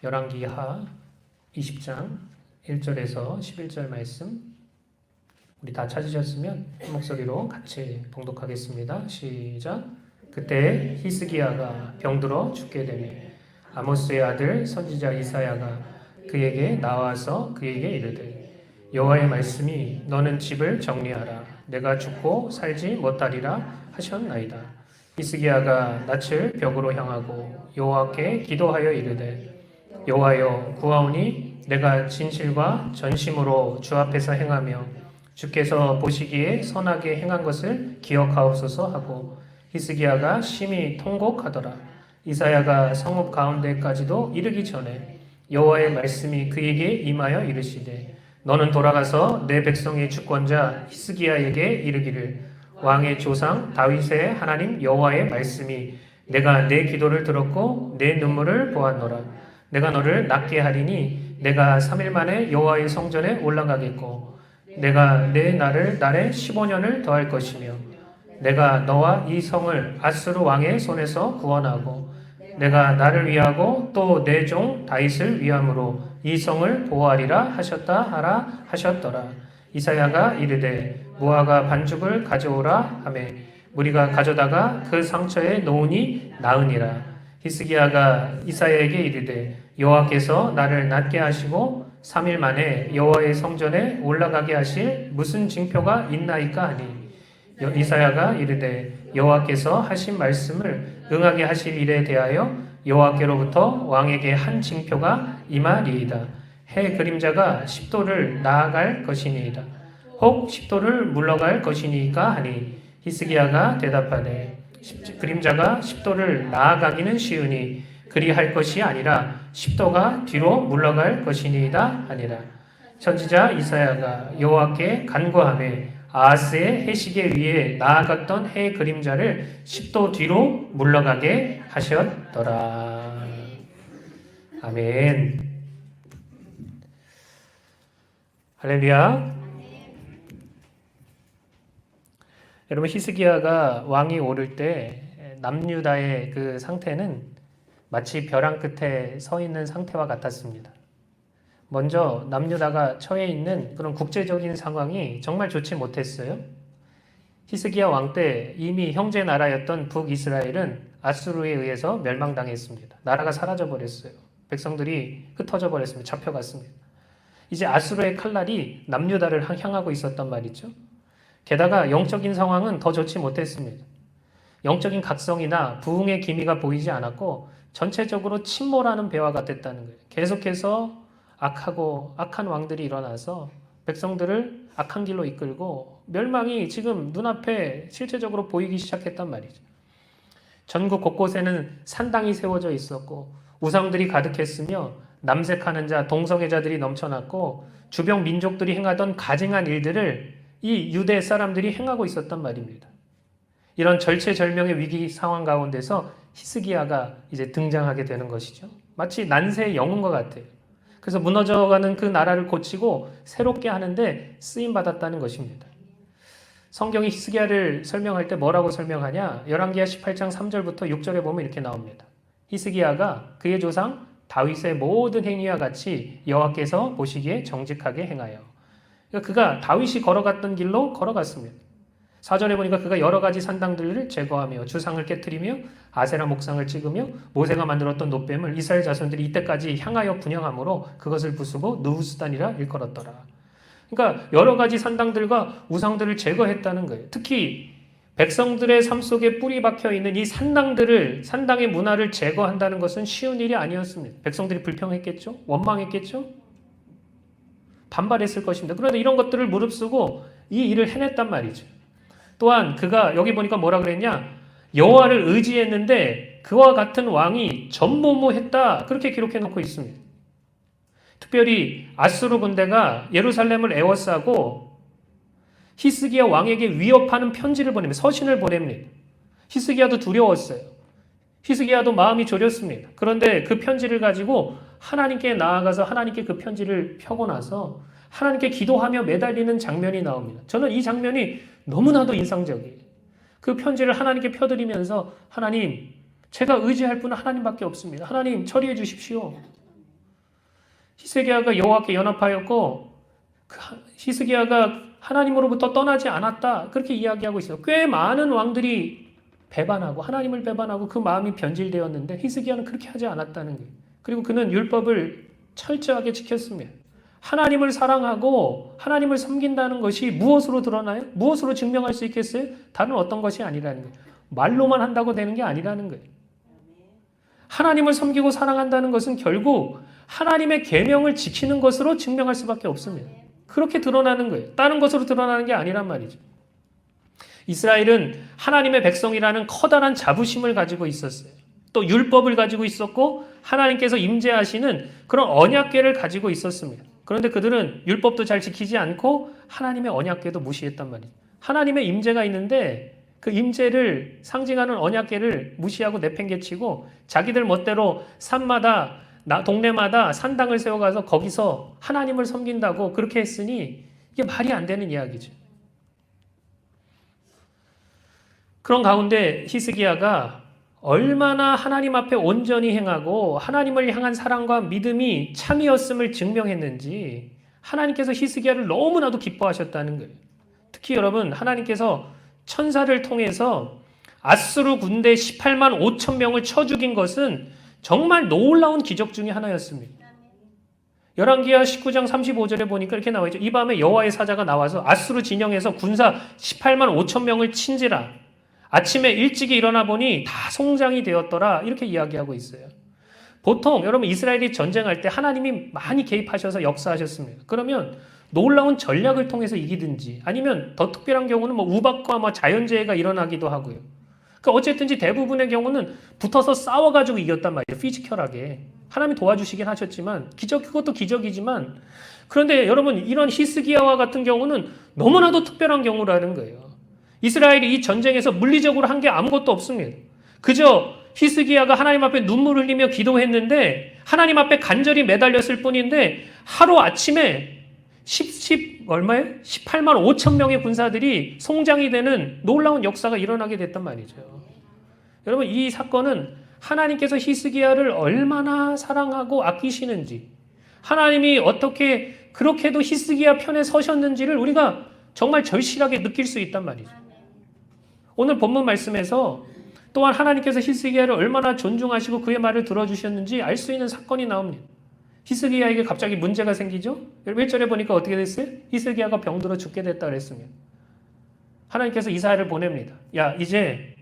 열왕기하 20장 1절에서 11절 말씀 우리 다 찾으셨으면 한 목소리로 같이 봉독하겠습니다. 시작. 그때 히스기야가 병들어 죽게 되매 아모스의 아들 선지자 이사야가 그에게 나와서 그에게 이르되 여호와의 말씀이 너는 집을 정리하라 내가 죽고 살지 못하리라 하셨나이다. 히스기야가 낯을 벽으로 향하고 여호와께 기도하여 이르되 여호와여 구하오니 내가 진실과 전심으로 주 앞에서 행하며 주께서 보시기에 선하게 행한 것을 기억하옵소서 하고 히스기야가 심히 통곡하더라. 이사야가 성읍 가운데까지도 이르기 전에 여호와의 말씀이 그에게 임하여 이르시되 너는 돌아가서 내 백성의 주권자 히스기야에게 이르기를 왕의 조상 다윗의 하나님 여호와의 말씀이 내가 내 기도를 들었고 내 눈물을 보았노라. 내가 너를 낫게 하리니 내가 3일 만에 여호와의 성전에 올라가겠고 내가 내 날에 15년을 더할 것이며 내가 너와 이 성을 아수르 왕의 손에서 구원하고 내가 나를 위하고 또 내 종 다윗을 위함으로 이 성을 보호하리라 하셨다 하셨더라. 이사야가 이르되 무화과 반죽을 가져오라 하매 무리가 가져다가 그 상처에 놓으니 나으니라. 히스기야가 이사야에게 이르되 여호와께서 나를 낫게 하시고 3일 만에 여호와의 성전에 올라가게 하실 무슨 징표가 있나이까 하니 이사야가 이르되 여호와께서 하신 말씀을 응하게 하실 일에 대하여 여호와께로부터 왕에게 한 징표가 임하리이다. 해 그림자가 10도를 나아갈 것이니이다. 혹 10도를 물러갈 것이니까 하니 히스기야가 대답하되 그림자가 10도를 나아가기는 쉬우니 그리할 것이 아니라 10도가 뒤로 물러갈 것이니이다 하니라. 선지자 이사야가 여호와께 간구하며 아하스의 해시계 위에 나아갔던 해 그림자를 10도 뒤로 물러가게 하셨더라. 아멘. 할렐루야. 여러분 히스기야가 왕이 오를 때 남유다의 그 상태는 마치 벼랑 끝에 서 있는 상태와 같았습니다. 먼저 남유다가 처해 있는 그런 국제적인 상황이 정말 좋지 못했어요. 히스기야 왕 때 이미 형제 나라였던 북이스라엘은 아수르에 의해서 멸망당했습니다. 나라가 사라져 버렸어요. 백성들이 흩어져 버렸습니다. 잡혀갔습니다. 이제 아수르의 칼날이 남유다를 향하고 있었단 말이죠. 게다가 영적인 상황은 더 좋지 못했습니다. 영적인 각성이나 부흥의 기미가 보이지 않았고 전체적으로 침몰하는 배와 같았다는 거예요. 계속해서 악한 왕들이 일어나서 백성들을 악한 길로 이끌고 멸망이 지금 눈앞에 실제적으로 보이기 시작했단 말이죠. 전국 곳곳에는 산당이 세워져 있었고 우상들이 가득했으며 남색하는 자, 동성애자들이 넘쳐났고 주변 민족들이 행하던 가증한 일들을 이 유대 사람들이 행하고 있었단 말입니다. 이런 절체절명의 위기 상황 가운데서 히스기야가 이제 등장하게 되는 것이죠. 마치 난세의 영웅과 같아요. 그래서 무너져가는 그 나라를 고치고 새롭게 하는데 쓰임받았다는 것입니다. 성경이 히스기야를 설명할 때 뭐라고 설명하냐? 열왕기하 18장 3절부터 6절에 보면 이렇게 나옵니다. 히스기야가 그의 조상 다윗의 모든 행위와 같이 여호와께서 보시기에 정직하게 행하여 그가 다윗이 걸어갔던 길로 걸어갔습니다. 4절에 보니까 그가 여러 가지 산당들을 제거하며 주상을 깨뜨리며 아세라 목상을 찍으며 모세가 만들었던 놋뱀을 이스라엘 자손들이 이때까지 향하여 분향함으로 그것을 부수고 느후스단이라 일컬었더라. 그러니까 여러 가지 산당들과 우상들을 제거했다는 거예요. 특히 백성들의 삶 속에 뿌리 박혀 있는 이 산당의 문화를 제거한다는 것은 쉬운 일이 아니었습니다. 백성들이 불평했겠죠? 원망했겠죠? 반발했을 것입니다. 그런데 이런 것들을 무릅쓰고 이 일을 해냈단 말이죠. 또한 그가 여기 보니까 뭐라 그랬냐? 여호와를 의지했는데 그와 같은 왕이 전무후무했다. 그렇게 기록해 놓고 있습니다. 특별히 아수르 군대가 예루살렘을 에워싸고 히스기야 왕에게 위협하는 편지를 보냅니다. 서신을 보냅니다. 히스기야도 두려웠어요. 히스기야도 마음이 졸였습니다. 그런데 그 편지를 가지고 하나님께 나아가서 하나님께 그 편지를 펴고 나서 하나님께 기도하며 매달리는 장면이 나옵니다. 저는 이 장면이 너무나도 인상적이에요. 그 편지를 하나님께 펴드리면서 하나님, 제가 의지할 분은 하나님밖에 없습니다. 하나님 처리해 주십시오. 히스기야가 여호와께 연합하였고 히스기야가 하나님으로부터 떠나지 않았다. 그렇게 이야기하고 있어요. 꽤 많은 왕들이 배반하고 하나님을 배반하고 그 마음이 변질되었는데 히스기야는 그렇게 하지 않았다는 거예요. 그리고 그는 율법을 철저하게 지켰습니다. 하나님을 사랑하고 하나님을 섬긴다는 것이 무엇으로 드러나요? 무엇으로 증명할 수 있겠어요? 다른 어떤 것이 아니라는 거예요. 말로만 한다고 되는 게 아니라는 거예요. 하나님을 섬기고 사랑한다는 것은 결국 하나님의 계명을 지키는 것으로 증명할 수밖에 없습니다. 그렇게 드러나는 거예요. 다른 것으로 드러나는 게 아니란 말이죠. 이스라엘은 하나님의 백성이라는 커다란 자부심을 가지고 있었어요. 또 율법을 가지고 있었고 하나님께서 임재하시는 그런 언약궤를 가지고 있었습니다. 그런데 그들은 율법도 잘 지키지 않고 하나님의 언약궤도 무시했단 말이죠. 하나님의 임재가 있는데 그 임재를 상징하는 언약궤를 무시하고 내팽개치고 자기들 멋대로 산마다 동네마다 산당을 세워가서 거기서 하나님을 섬긴다고 그렇게 했으니 이게 말이 안 되는 이야기죠. 그런 가운데 히스기야가 얼마나 하나님 앞에 온전히 행하고 하나님을 향한 사랑과 믿음이 참이었음을 증명했는지 하나님께서 히스기야를 너무나도 기뻐하셨다는 거예요. 특히 여러분, 하나님께서 천사를 통해서 아수르 군대 18만 5천 명을 쳐 죽인 것은 정말 놀라운 기적 중에 하나였습니다. 열왕기하 19장 35절에 보니까 이렇게 나와 있죠. 이 밤에 여호와의 사자가 나와서 아수르 진영에서 군사 18만 5천 명을 친지라. 아침에 일찍이 일어나 보니 다 송장이 되었더라. 이렇게 이야기하고 있어요. 보통 여러분 이스라엘이 전쟁할 때 하나님이 많이 개입하셔서 역사하셨습니다. 그러면 놀라운 전략을 통해서 이기든지 아니면 더 특별한 경우는 우박과 자연재해가 일어나기도 하고요. 그러니까 어쨌든지 대부분의 경우는 붙어서 싸워가지고 이겼단 말이에요. 피지컬하게. 하나님이 도와주시긴 하셨지만 그것도 기적이지만 그런데 여러분 이런 히스기야와 같은 경우는 너무나도 특별한 경우라는 거예요. 이스라엘이 이 전쟁에서 물리적으로 한 게 아무것도 없습니다. 그저 히스기야가 하나님 앞에 눈물을 흘리며 기도했는데 하나님 앞에 간절히 매달렸을 뿐인데 하루 아침에 18만 5천 명의 군사들이 송장이 되는 놀라운 역사가 일어나게 됐단 말이죠. 여러분 이 사건은 하나님께서 히스기야를 얼마나 사랑하고 아끼시는지 하나님이 어떻게 그렇게도 히스기야 편에 서셨는지를 우리가 정말 절실하게 느낄 수 있단 말이죠. 오늘 본문 말씀에서 또한 하나님께서 히스기야를 얼마나 존중하시고 그의 말을 들어주셨는지 알 수 있는 사건이 나옵니다. 히스기야에게 갑자기 문제가 생기죠? 1절에 보니까 어떻게 됐어요? 히스기야가 병들어 죽게 됐다 그랬습니다. 하나님께서 이사야를 보냅니다. 야, 이제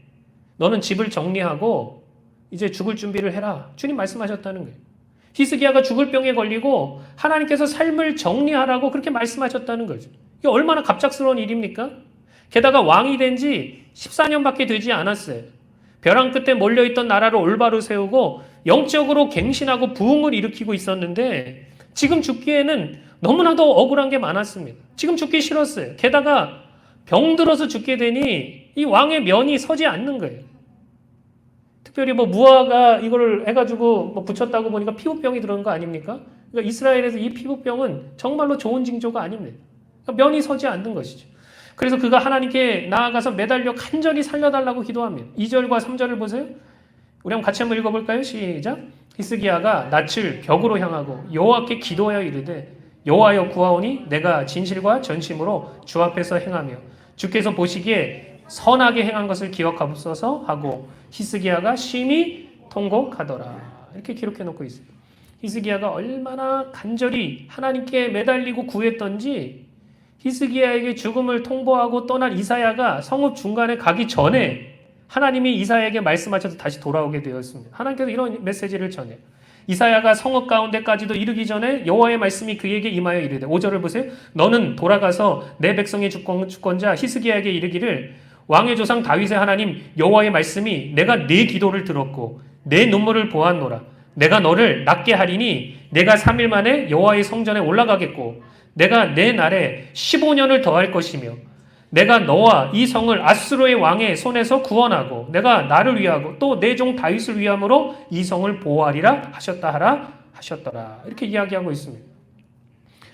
너는 집을 정리하고 이제 죽을 준비를 해라. 주님 말씀하셨다는 거예요. 히스기야가 죽을 병에 걸리고 하나님께서 삶을 정리하라고 그렇게 말씀하셨다는 거죠. 이게 얼마나 갑작스러운 일입니까? 게다가 왕이 된 지 14년밖에 되지 않았어요. 벼랑 끝에 몰려있던 나라를 올바로 세우고 영적으로 갱신하고 부흥을 일으키고 있었는데 지금 죽기에는 너무나도 억울한 게 많았습니다. 지금 죽기 싫었어요. 게다가 병들어서 죽게 되니 이 왕의 면이 서지 않는 거예요. 특별히 무화가 이걸 해가지고 붙였다고 보니까 피부병이 들어온 거 아닙니까? 그러니까 이스라엘에서 이 피부병은 정말로 좋은 징조가 아닙니다. 그러니까 면이 서지 않는 것이죠. 그래서 그가 하나님께 나아가서 매달려 간절히 살려달라고 기도합니다. 2절과 3절을 보세요. 우리 한번 같이 한번 읽어볼까요? 시작. 히스기야가 낯을 벽으로 향하고 여호와께 기도하여 이르되 여호와여 구하오니 내가 진실과 전심으로 주 앞에서 행하며 주께서 보시기에 선하게 행한 것을 기억하옵소서 하고 히스기야가 심히 통곡하더라. 이렇게 기록해 놓고 있어요. 히스기야가 얼마나 간절히 하나님께 매달리고 구했던지 히스기야에게 죽음을 통보하고 떠난 이사야가 성읍 중간에 가기 전에 하나님이 이사야에게 말씀하셔서 다시 돌아오게 되었습니다. 하나님께서 이런 메시지를 전해요. 이사야가 성읍 가운데까지도 이르기 전에 여호와의 말씀이 그에게 임하여 이르되 5절을 보세요. 너는 돌아가서 내 백성의 주권자 히스기야에게 이르기를 왕의 조상 다윗의 하나님 여호와의 말씀이 내가 네 기도를 들었고 내 눈물을 보았노라. 내가 너를 낫게 하리니 내가 3일 만에 여호와의 성전에 올라가겠고 내가 내 날에 15년을 더할 것이며 내가 너와 이 성을 아수르의 왕의 손에서 구원하고 내가 나를 위하고 또 내 종 다윗을 위함으로 이 성을 보호하리라 하셨더라. 이렇게 이야기하고 있습니다.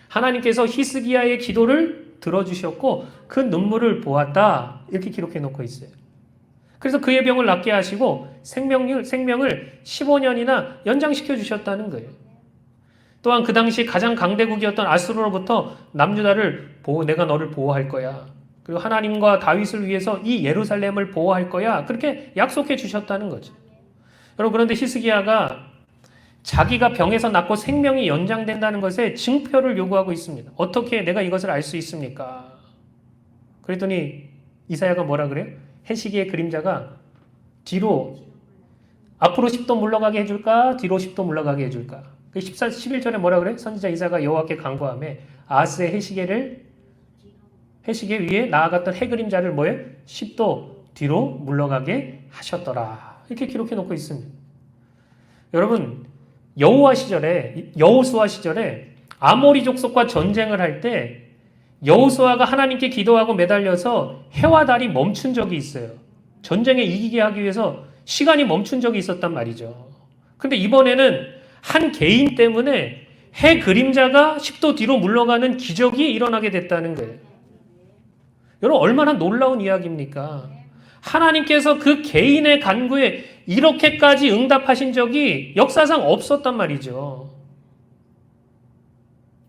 하나님께서 히스기야의 기도를 들어주셨고 그 눈물을 보았다. 이렇게 기록해 놓고 있어요. 그래서 그의 병을 낫게 하시고 생명을 15년이나 연장시켜 주셨다는 거예요. 또한 그 당시 가장 강대국이었던 아수르로부터 남유다를 내가 너를 보호할 거야. 그리고 하나님과 다윗을 위해서 이 예루살렘을 보호할 거야. 그렇게 약속해 주셨다는 거죠. 여러분, 그런데 히스기야가 자기가 병에서 낫고 생명이 연장된다는 것에 증표를 요구하고 있습니다. 어떻게 내가 이것을 알 수 있습니까? 그랬더니 이사야가 뭐라 그래요? 해시기의 그림자가 앞으로 10도 물러가게 해줄까? 뒤로 10도 물러가게 해줄까? 11절에 뭐라 그래? 선지자 이사야가 여호와께 간구하며 아하스의 해시계 위에 나아갔던 해 그림자를 뭐예요? 10도 뒤로 물러가게 하셨더라. 이렇게 기록해 놓고 있습니다. 여러분, 여호수아 시절에 아모리 족속과 전쟁을 할 때 여호수아가 하나님께 기도하고 매달려서 해와 달이 멈춘 적이 있어요. 전쟁에 이기게 하기 위해서 시간이 멈춘 적이 있었단 말이죠. 근데 이번에는 한 개인 때문에 해 그림자가 10도 뒤로 물러가는 기적이 일어나게 됐다는 거예요. 여러분, 얼마나 놀라운 이야기입니까? 하나님께서 그 개인의 간구에 이렇게까지 응답하신 적이 역사상 없었단 말이죠.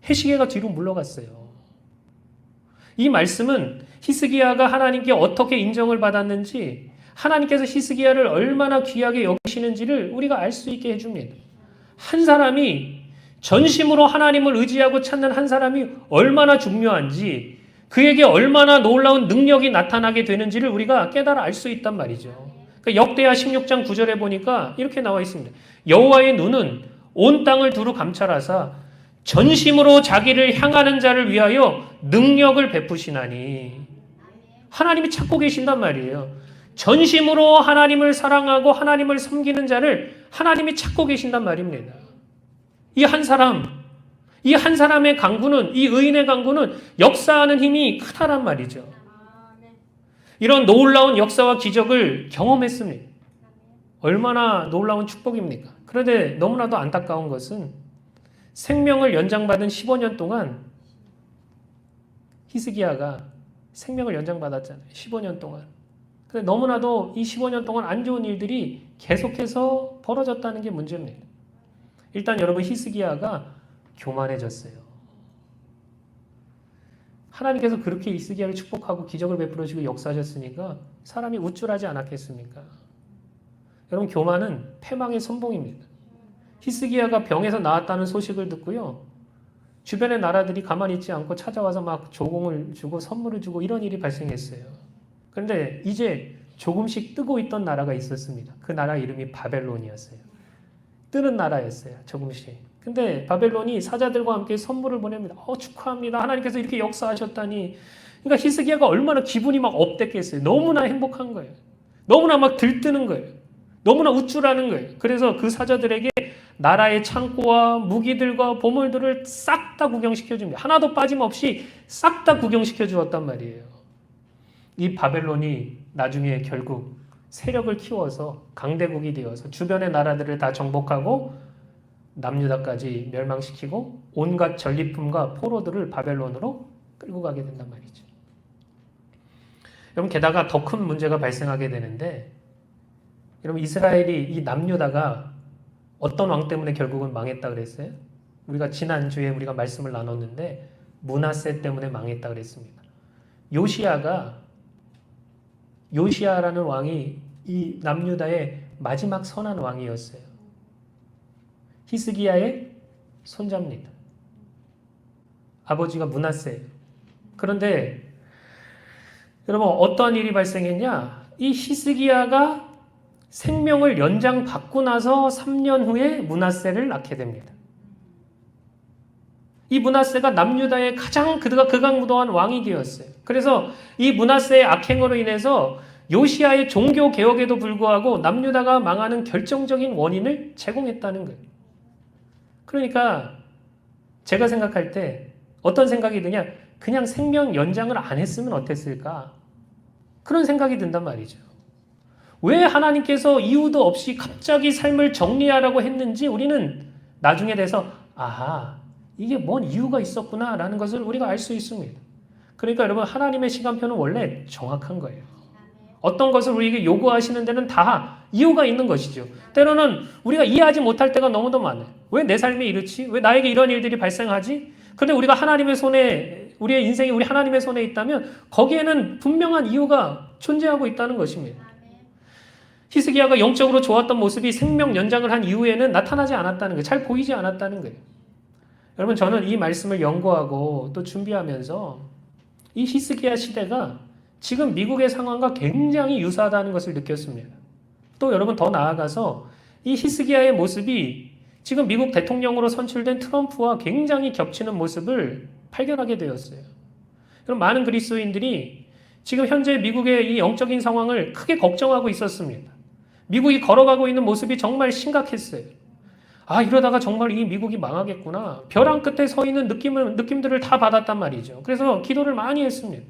해시계가 뒤로 물러갔어요. 이 말씀은 히스기야가 하나님께 어떻게 인정을 받았는지, 하나님께서 히스기야를 얼마나 귀하게 여기시는지를 우리가 알 수 있게 해줍니다. 한 사람이 전심으로 하나님을 의지하고 찾는 한 사람이 얼마나 중요한지, 그에게 얼마나 놀라운 능력이 나타나게 되는지를 우리가 깨달아 알 수 있단 말이죠. 역대하 16장 9절에 보니까 이렇게 나와 있습니다. 여호와의 눈은 온 땅을 두루 감찰하사 전심으로 자기를 향하는 자를 위하여 능력을 베푸시나니. 하나님이 찾고 계신단 말이에요. 전심으로 하나님을 사랑하고 하나님을 섬기는 자를 하나님이 찾고 계신단 말입니다. 이 한 사람의 강구는, 이 의인의 강구는 역사하는 힘이 크다란 말이죠. 이런 놀라운 역사와 기적을 경험했습니다. 얼마나 놀라운 축복입니까? 그런데 너무나도 안타까운 것은 생명을 연장받은 15년 동안 히스기야가 생명을 연장받았잖아요. 15년 동안. 근데 너무나도 이 15년 동안 안 좋은 일들이 계속해서 벌어졌다는 게 문제입니다. 일단 여러분, 히스기야가 교만해졌어요. 하나님께서 그렇게 히스기야를 축복하고 기적을 베풀어 주시고 역사하셨으니까 사람이 우쭐하지 않았겠습니까? 여러분, 교만은 패망의 선봉입니다. 히스기야가 병에서 나았다는 소식을 듣고요, 주변의 나라들이 가만히 있지 않고 찾아와서 막 조공을 주고 선물을 주고 이런 일이 발생했어요. 그런데 이제 조금씩 뜨고 있던 나라가 있었습니다. 그 나라 이름이 바벨론이었어요. 뜨는 나라였어요. 조금씩. 근데 바벨론이 사자들과 함께 선물을 보냅니다. 축하합니다. 하나님께서 이렇게 역사하셨다니. 그러니까 히스기야가 얼마나 기분이 막 업됐겠어요. 너무나 행복한 거예요. 너무나 막 들뜨는 거예요. 너무나 우쭐하는 거예요. 그래서 그 사자들에게 나라의 창고와 무기들과 보물들을 싹 다 구경시켜 줍니다. 하나도 빠짐없이 싹 다 구경시켜 주었단 말이에요. 이 바벨론이 나중에 결국 세력을 키워서 강대국이 되어서 주변의 나라들을 다 정복하고 남유다까지 멸망시키고 온갖 전리품과 포로들을 바벨론으로 끌고 가게 된단 말이죠. 여러분, 게다가 더 큰 문제가 발생하게 되는데, 여러분, 이스라엘이 이 남유다가 어떤 왕 때문에 결국은 망했다 그랬어요? 우리가 지난주에 우리가 말씀을 나눴는데 므낫세 때문에 망했다 그랬습니다. 요시야라는 왕이 이 남유다의 마지막 선한 왕이었어요. 히스기야의 손자입니다. 아버지가 므낫세예요. 그런데 여러분, 어떠한 일이 발생했냐? 이 히스기야가 생명을 연장받고 나서 3년 후에 므낫세를 낳게 됩니다. 이 므낫세가 남유다의 가장 극악무도한 왕이 되었어요. 그래서 이 므낫세의 악행으로 인해서 요시야의 종교 개혁에도 불구하고 남유다가 망하는 결정적인 원인을 제공했다는 거예요. 그러니까 제가 생각할 때 어떤 생각이 드냐? 그냥 생명 연장을 안 했으면 어땠을까? 그런 생각이 든단 말이죠. 왜 하나님께서 이유도 없이 갑자기 삶을 정리하라고 했는지 우리는 나중에 돼서 이게 뭔 이유가 있었구나라는 것을 우리가 알 수 있습니다. 그러니까 여러분, 하나님의 시간표는 원래 정확한 거예요. 어떤 것을 우리에게 요구하시는 데는 다 이유가 있는 것이죠. 때로는 우리가 이해하지 못할 때가 너무도 많아요. 왜 내 삶이 이렇지? 왜 나에게 이런 일들이 발생하지? 그런데 우리가 하나님의 손에, 우리의 인생이 우리 하나님의 손에 있다면 거기에는 분명한 이유가 존재하고 있다는 것입니다. 히스기야가 영적으로 좋았던 모습이 생명 연장을 한 이후에는 나타나지 않았다는 거예요. 잘 보이지 않았다는 거예요. 여러분, 저는 이 말씀을 연구하고 또 준비하면서 이 히스기야 시대가 지금 미국의 상황과 굉장히 유사하다는 것을 느꼈습니다. 또 여러분, 더 나아가서 이 히스기야의 모습이 지금 미국 대통령으로 선출된 트럼프와 굉장히 겹치는 모습을 발견하게 되었어요. 그럼 많은 그리스도인들이 지금 현재 미국의 이 영적인 상황을 크게 걱정하고 있었습니다. 미국이 걸어가고 있는 모습이 정말 심각했어요. 아, 이러다가 정말 이 미국이 망하겠구나. 벼랑 끝에 서 있는 느낌들을 다 받았단 말이죠. 그래서 기도를 많이 했습니다.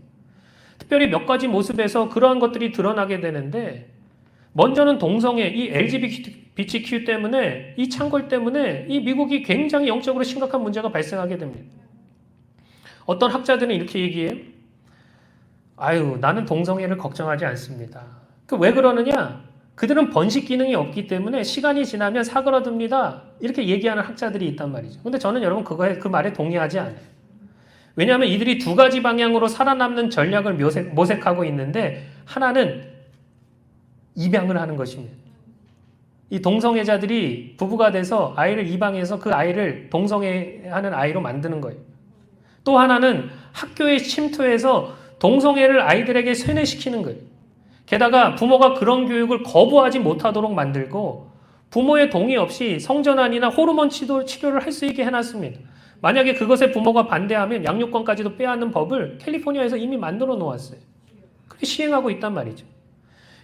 특별히 몇 가지 모습에서 그러한 것들이 드러나게 되는데, 먼저는 동성애, 이 LGBTQ 때문에, 이 창궐 때문에 이 미국이 굉장히 영적으로 심각한 문제가 발생하게 됩니다. 어떤 학자들은 이렇게 얘기해요. 아유, 나는 동성애를 걱정하지 않습니다. 왜 그러느냐? 그들은 번식 기능이 없기 때문에 시간이 지나면 사그러듭니다. 이렇게 얘기하는 학자들이 있단 말이죠. 근데 저는 여러분 그 말에 동의하지 않아요. 왜냐하면 이들이 두 가지 방향으로 살아남는 전략을 모색하고 있는데, 하나는 입양을 하는 것입니다. 이 동성애자들이 부부가 돼서 아이를 입양해서 그 아이를 동성애하는 아이로 만드는 거예요. 또 하나는 학교에 침투해서 동성애를 아이들에게 세뇌시키는 거예요. 게다가 부모가 그런 교육을 거부하지 못하도록 만들고 부모의 동의 없이 성전환이나 호르몬 치료를 할 수 있게 해놨습니다. 만약에 그것에 부모가 반대하면 양육권까지도 빼앗는 법을 캘리포니아에서 이미 만들어 놓았어요. 그렇게 시행하고 있단 말이죠.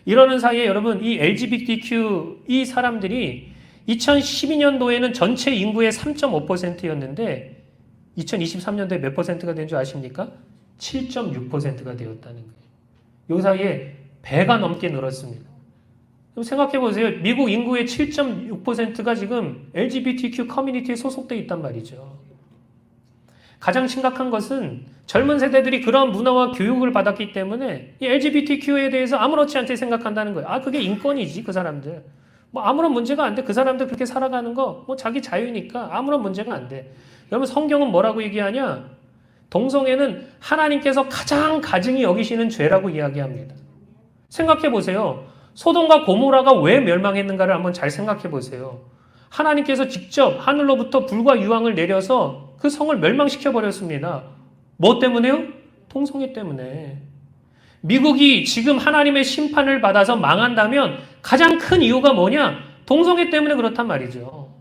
이러는 사이에 여러분, 이 LGBTQ 이 사람들이 2012년도에는 전체 인구의 3.5%였는데 2023년도에 몇 퍼센트가 된 줄 아십니까? 7.6%가 되었다는 거예요. 이 사이에 배가 넘게 늘었습니다. 생각해 보세요. 미국 인구의 7.6%가 지금 LGBTQ 커뮤니티에 소속돼 있단 말이죠. 가장 심각한 것은 젊은 세대들이 그런 문화와 교육을 받았기 때문에 이 LGBTQ에 대해서 아무렇지 않게 생각한다는 거예요. 아, 그게 인권이지, 그 사람들. 뭐 아무런 문제가 안 돼. 그 사람들 그렇게 살아가는 거 뭐 자기 자유니까 아무런 문제가 안 돼. 여러분, 성경은 뭐라고 얘기하냐? 동성애는 하나님께서 가장 가증히 여기시는 죄라고 이야기합니다. 생각해 보세요. 소돔과 고모라가 왜 멸망했는가를 한번 잘 생각해 보세요. 하나님께서 직접 하늘로부터 불과 유황을 내려서 그 성을 멸망시켜 버렸습니다. 뭐 때문에요? 동성애 때문에. 미국이 지금 하나님의 심판을 받아서 망한다면 가장 큰 이유가 뭐냐? 동성애 때문에 그렇단 말이죠.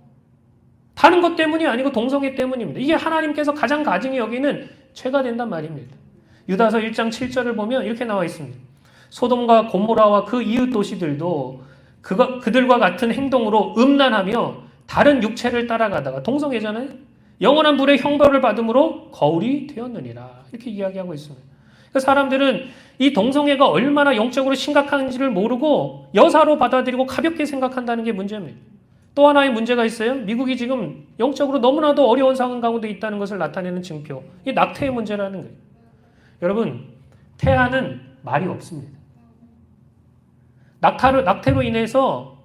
다른 것 때문이 아니고 동성애 때문입니다. 이게 하나님께서 가장 가증히 여기는 죄가 된단 말입니다. 유다서 1장 7절을 보면 이렇게 나와 있습니다. 소돔과 고모라와 그 이웃 도시들도 그들과 같은 행동으로 음란하며 다른 육체를 따라가다가, 동성애잖아요. 영원한 불의 형벌을 받음으로 거울이 되었느니라. 이렇게 이야기하고 있습니다. 그러니까 사람들은 이 동성애가 얼마나 영적으로 심각한지를 모르고 여사로 받아들이고 가볍게 생각한다는 게 문제입니다. 또 하나의 문제가 있어요. 미국이 지금 영적으로 너무나도 어려운 상황 가운데 있다는 것을 나타내는 징표. 이게 낙태의 문제라는 거예요. 여러분, 태아는 말이 없습니다. 낙태로 인해서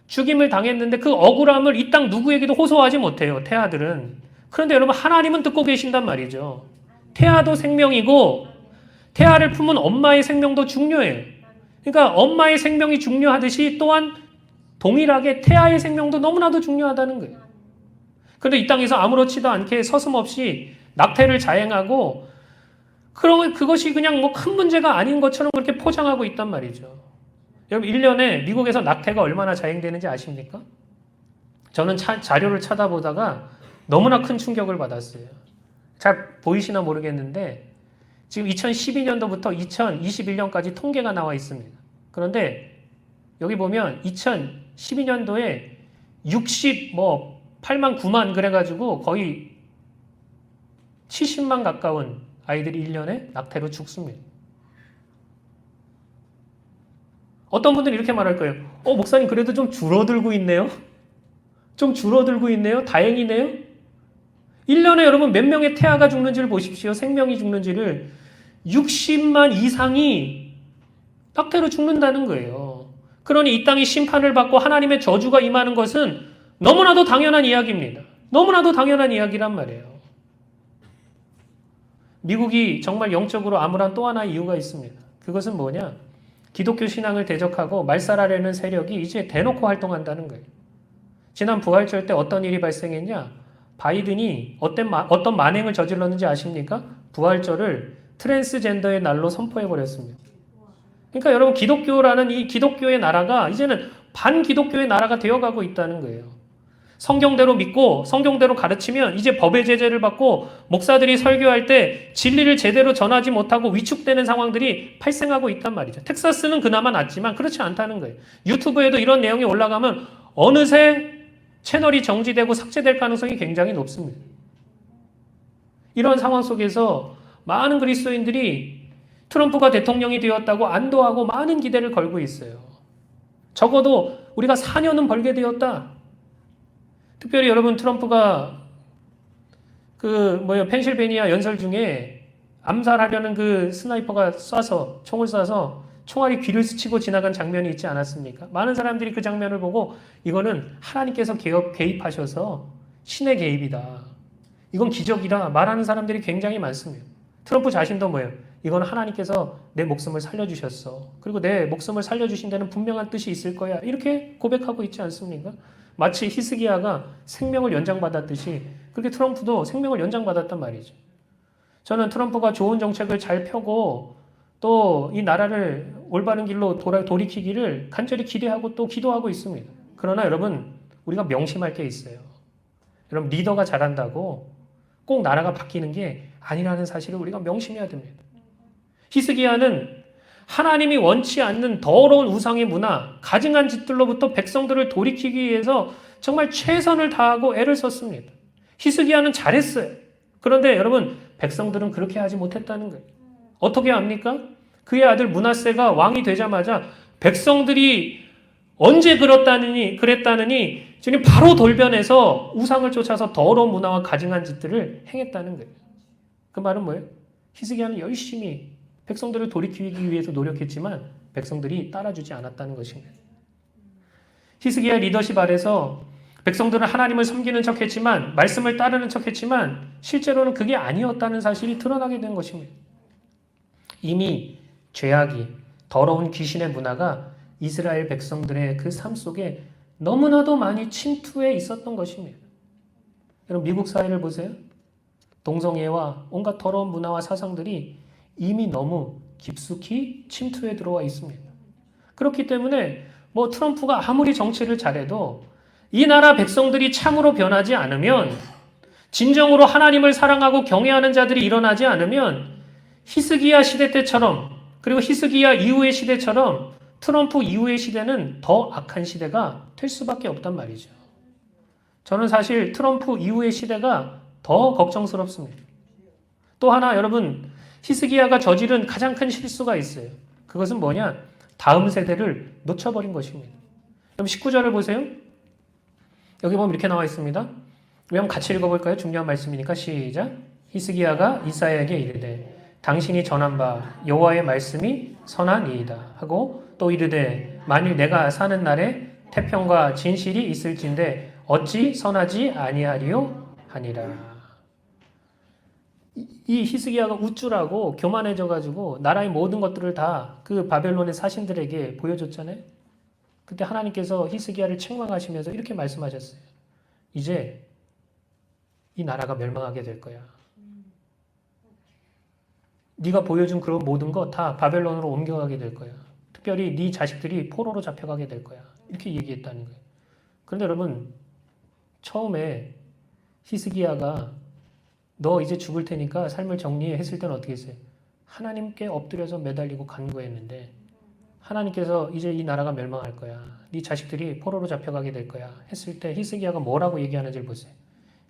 죽임을 당했는데 그 억울함을 이 땅 누구에게도 호소하지 못해요, 태아들은. 그런데 여러분, 하나님은 듣고 계신단 말이죠. 태아도 생명이고 태아를 품은 엄마의 생명도 중요해요. 그러니까 엄마의 생명이 중요하듯이 또한 동일하게 태아의 생명도 너무나도 중요하다는 거예요. 그런데 이 땅에서 아무렇지도 않게 서슴없이 낙태를 자행하고, 그러면 그것이 그냥 뭐 큰 문제가 아닌 것처럼 그렇게 포장하고 있단 말이죠. 여러분, 1년에 미국에서 낙태가 얼마나 자행되는지 아십니까? 저는 자료를 찾아보다가 너무나 큰 충격을 받았어요. 잘 보이시나 모르겠는데 지금 2012년도부터 2021년까지 통계가 나와 있습니다. 그런데 여기 보면 2012년도에 8만 9만 그래가지고 거의 70만 가까운 아이들이 1년에 낙태로 죽습니다. 어떤 분들이 이렇게 말할 거예요. 목사님, 그래도 좀 줄어들고 있네요. 좀 줄어들고 있네요. 다행이네요. 1년에 여러분 몇 명의 태아가 죽는지를 보십시오. 생명이 죽는지를. 60만 이상이 낙태로 죽는다는 거예요. 그러니 이 땅이 심판을 받고 하나님의 저주가 임하는 것은 너무나도 당연한 이야기입니다. 너무나도 당연한 이야기란 말이에요. 미국이 정말 영적으로 암울한 또 하나의 이유가 있습니다. 그것은 뭐냐? 기독교 신앙을 대적하고 말살하려는 세력이 이제 대놓고 활동한다는 거예요. 지난 부활절 때 어떤 일이 발생했냐? 바이든이 어떤 만행을 저질렀는지 아십니까? 부활절을 트랜스젠더의 날로 선포해버렸습니다. 그러니까 여러분 기독교라는 이 기독교의 나라가 이제는 반기독교의 나라가 되어가고 있다는 거예요. 성경대로 믿고 성경대로 가르치면 이제 법의 제재를 받고 목사들이 설교할 때 진리를 제대로 전하지 못하고 위축되는 상황들이 발생하고 있단 말이죠. 텍사스는 그나마 낫지만 그렇지 않다는 거예요. 유튜브에도 이런 내용이 올라가면 어느새 채널이 정지되고 삭제될 가능성이 굉장히 높습니다. 이런 상황 속에서 많은 그리스도인들이 트럼프가 대통령이 되었다고 안도하고 많은 기대를 걸고 있어요. 적어도 우리가 4년은 벌게 되었다. 특별히 여러분 트럼프가 펜실베니아 연설 중에 암살하려는 그 스나이퍼가 총을 쏴서 총알이 귀를 스치고 지나간 장면이 있지 않았습니까? 많은 사람들이 그 장면을 보고 이거는 하나님께서 개입하셔서 신의 개입이다. 이건 기적이다 말하는 사람들이 굉장히 많습니다. 트럼프 자신도 뭐예요? 이건 하나님께서 내 목숨을 살려주셨어. 그리고 내 목숨을 살려주신 데는 분명한 뜻이 있을 거야. 이렇게 고백하고 있지 않습니까? 마치 히스기야가 생명을 연장받았듯이 그렇게 트럼프도 생명을 연장받았단 말이죠. 저는 트럼프가 좋은 정책을 잘 펴고 또 이 나라를 올바른 길로 돌이키기를 간절히 기대하고 또 기도하고 있습니다. 그러나 여러분 우리가 명심할 게 있어요. 여러분 리더가 잘한다고 꼭 나라가 바뀌는 게 아니라는 사실을 우리가 명심해야 됩니다. 히스기야는 하나님이 원치 않는 더러운 우상의 문화, 가증한 짓들로부터 백성들을 돌이키기 위해서 정말 최선을 다하고 애를 썼습니다. 히스기야는 잘했어요. 그런데 여러분 백성들은 그렇게 하지 못했다는 거예요. 어떻게 합니까? 그의 아들 므낫세가 왕이 되자마자 백성들이 언제 그랬다느니 지금 바로 돌변해서 우상을 쫓아서 더러운 문화와 가증한 짓들을 행했다는 거예요. 그 말은 뭐예요? 히스기야는 열심히 백성들을 돌이키기 위해서 노력했지만 백성들이 따라주지 않았다는 것입니다. 히스기야 리더십 아래서 백성들은 하나님을 섬기는 척했지만 말씀을 따르는 척했지만 실제로는 그게 아니었다는 사실이 드러나게 된 것입니다. 이미 죄악이 더러운 귀신의 문화가 이스라엘 백성들의 그 삶 속에 너무나도 많이 침투해 있었던 것입니다. 여러분 미국 사회를 보세요. 동성애와 온갖 더러운 문화와 사상들이 이미 너무 깊숙이 침투해 들어와 있습니다. 그렇기 때문에 트럼프가 아무리 정치를 잘해도 이 나라 백성들이 참으로 변하지 않으면 진정으로 하나님을 사랑하고 경외하는 자들이 일어나지 않으면 히스기야 시대 때처럼 그리고 히스기야 이후의 시대처럼 트럼프 이후의 시대는 더 악한 시대가 될 수밖에 없단 말이죠. 저는 사실 트럼프 이후의 시대가 더 걱정스럽습니다. 또 하나 여러분 히스기야가 저지른 가장 큰 실수가 있어요. 그것은 뭐냐? 다음 세대를 놓쳐버린 것입니다. 그럼 19절을 보세요. 여기 보면 이렇게 나와 있습니다. 우리 한번 같이 읽어볼까요? 중요한 말씀이니까 시작. 히스기야가 이사야에게 이르되 당신이 전한 바 여호와의 말씀이 선하니이다 하고 또 이르되 만일 내가 사는 날에 태평과 진실이 있을진데 어찌 선하지 아니하리요 하니라. 이 히스기야가 우쭐하고 교만해져가지고 나라의 모든 것들을 다 그 바벨론의 사신들에게 보여줬잖아요. 그때 하나님께서 히스기야를 책망하시면서 이렇게 말씀하셨어요. 이제 이 나라가 멸망하게 될 거야. 네가 보여준 그런 모든 거 다 바벨론으로 옮겨가게 될 거야. 특별히 네 자식들이 포로로 잡혀가게 될 거야. 이렇게 얘기했다는 거예요. 그런데 여러분 처음에 히스기야가 너 이제 죽을 테니까 삶을 정리해 했을 때는 어떻게 했어요? 하나님께 엎드려서 매달리고 간구했는데 하나님께서 이제 이 나라가 멸망할 거야. 네 자식들이 포로로 잡혀가게 될 거야. 했을 때 히스기야가 뭐라고 얘기하는지를 보세요.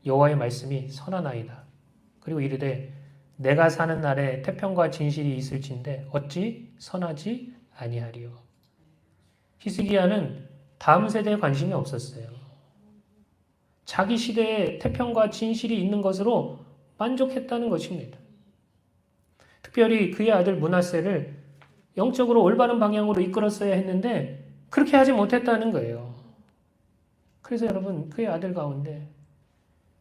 여호와의 말씀이 선하나이다. 그리고 이르되 내가 사는 날에 태평과 진실이 있을진데 어찌 선하지 아니하리요. 히스기야는 다음 세대에 관심이 없었어요. 자기 시대에 태평과 진실이 있는 것으로 만족했다는 것입니다. 특별히 그의 아들 므낫세를 영적으로 올바른 방향으로 이끌었어야 했는데 그렇게 하지 못했다는 거예요. 그래서 여러분 그의 아들 가운데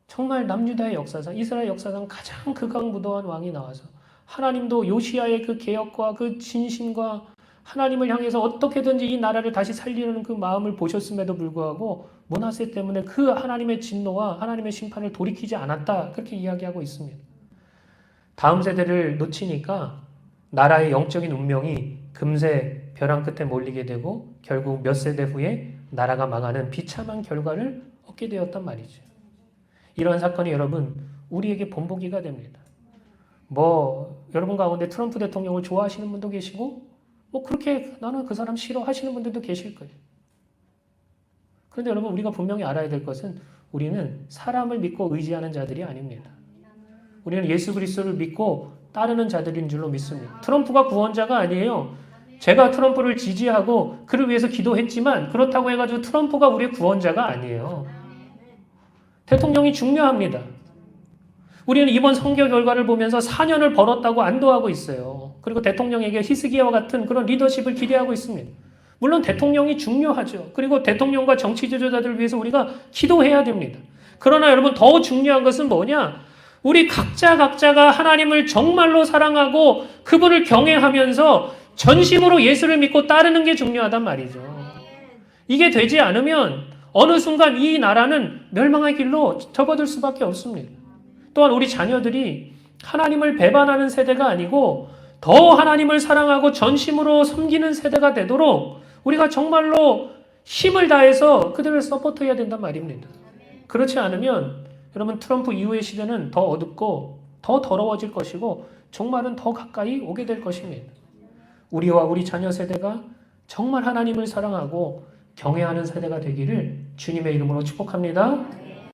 정말 남유다의 역사상, 이스라엘 역사상 가장 극악무도한 왕이 나와서 하나님도 요시야의 그 개혁과 그 진심과 하나님을 향해서 어떻게든지 이 나라를 다시 살리려는 그 마음을 보셨음에도 불구하고 므낫세 때문에 그 하나님의 진노와 하나님의 심판을 돌이키지 않았다. 그렇게 이야기하고 있습니다. 다음 세대를 놓치니까 나라의 영적인 운명이 금세 벼랑 끝에 몰리게 되고 결국 몇 세대 후에 나라가 망하는 비참한 결과를 얻게 되었단 말이죠. 이런 사건이 여러분 우리에게 본보기가 됩니다. 여러분 가운데 트럼프 대통령을 좋아하시는 분도 계시고 그렇게 나는 그 사람 싫어하시는 분들도 계실 거예요. 그런데 여러분 우리가 분명히 알아야 될 것은 우리는 사람을 믿고 의지하는 자들이 아닙니다. 우리는 예수 그리스도를 믿고 따르는 자들인 줄로 믿습니다. 트럼프가 구원자가 아니에요. 제가 트럼프를 지지하고 그를 위해서 기도했지만 그렇다고 해가지고 트럼프가 우리의 구원자가 아니에요. 대통령이 중요합니다. 우리는 이번 선거 결과를 보면서 4년을 벌었다고 안도하고 있어요. 그리고 대통령에게 히스기야와 같은 그런 리더십을 기대하고 있습니다. 물론 대통령이 중요하죠. 그리고 대통령과 정치 지도자들을 위해서 우리가 기도해야 됩니다. 그러나 여러분 더 중요한 것은 뭐냐? 우리 각자가 하나님을 정말로 사랑하고 그분을 경외하면서 전심으로 예수를 믿고 따르는 게 중요하단 말이죠. 이게 되지 않으면 어느 순간 이 나라는 멸망의 길로 접어들 수밖에 없습니다. 또한 우리 자녀들이 하나님을 배반하는 세대가 아니고 더 하나님을 사랑하고 전심으로 섬기는 세대가 되도록 우리가 정말로 힘을 다해서 그들을 서포트해야 된단 말입니다. 그렇지 않으면 여러분 트럼프 이후의 시대는 더 어둡고 더 더러워질 것이고 종말은 더 가까이 오게 될 것입니다. 우리와 우리 자녀 세대가 정말 하나님을 사랑하고 경외하는 세대가 되기를 주님의 이름으로 축복합니다.